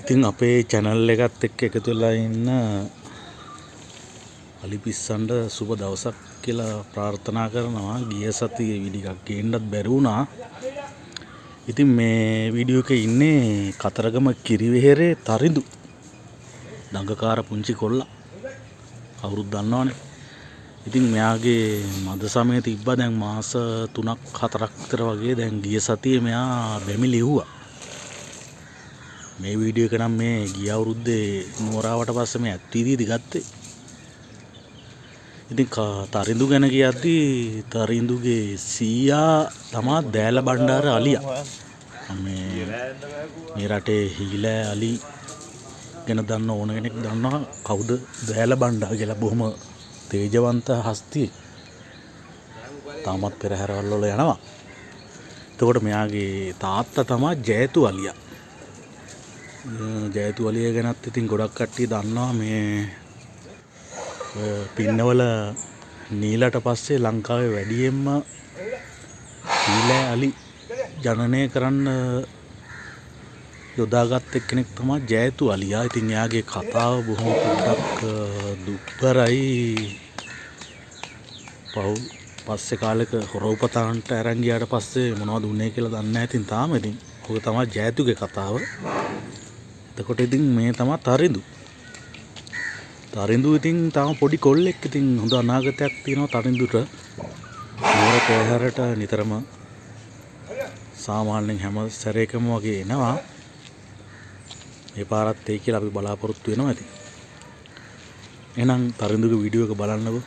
ඉතින් අපේ channel එකත් එක්ක එකතු වෙලා ඉන්න අලිපිස්සන්ට සුබ දවසක් කියලා ප්‍රාර්ථනා කරනවා. ගිය සතියේ වීඩියෝ එකක් ගේන්නත් බැරි වුණා. ඉතින් මේ වීඩියෝ එකේ ඉන්නේ කතරගම කිරිවෙහෙරේ තරිඳු දඟකාර පුංචි කොල්ලා. කවුරුත් දන්නවනේ. ඉතින් මෙයාගේ මද සමය තිබ්බා දැන් මාස 3ක් 4ක් විතර වගේ. දැන් ගිය සතියේ මෙයා බැමි ලිව්වා. මේ වීඩියෝ එක නම් මේ ගිය අවුරුද්දේ නුවරාවට පස්සේ මේ ඇත්වීදීදි ගත්තේ. ඉතින් තරිඳු ගැන කියද්දී තරිඳුගේ සීයා තමා දෑල බණ්ඩාර අලියා. මේ රටේ හීලෑ අලි ගැන දන්න ඕන කෙනෙක් දන්නවා කවුද දෑල බණ්ඩාර කියලා. බොහොම තේජවන්ත හස්තියෙක්. තාමත් පෙරහැරවල් වල යනවා. එතකොට මෙයාගේ තාත්තා තමයි ජයතු අලියා. ජයතු අලියා ගැනත් ඉතින් ගොඩක් කට්ටිය දන්නවා. මේ පින්නවල නීලට පස්සේ ලංකාවේ වැඩියෙන්ම හීලෑ අලි ජනනය කරන්න යොදාගත් එක්කෙනෙක් තමයි ජයතු අලියා. ඉතින් එයාගේ කතාව බොහොම පොඩ්ඩක් දුක්බරයි. පස්සේ කාලෙක හොරවපතාන්ට අරන් ගියාට පස්සේ මොනවද උනේ කියලා දන්නේ නැහැ. ඉතින් තාම ඉතින් ඔක තමයි ජයතුගේ කතාව. එතකොට ඉතින් මේ තමයි තරිඳු. තරිඳු ඉතින් තාම පොඩි කොල්ලෙක්. ඉතින් හොඳ අනාගතයක් තියෙනවා තරිඳුට. නුවර පෙරහැරට නිතරම සාමාන්‍යයෙන් හැම සැරේකම වගේ එනවා. මේ පාරත් ඒ කියලා අපි බලාපොරොත්තු වෙනවා. ඉතින් එහෙනම් තරිඳුගේ වීඩියෝ එක බලන්නකෝ.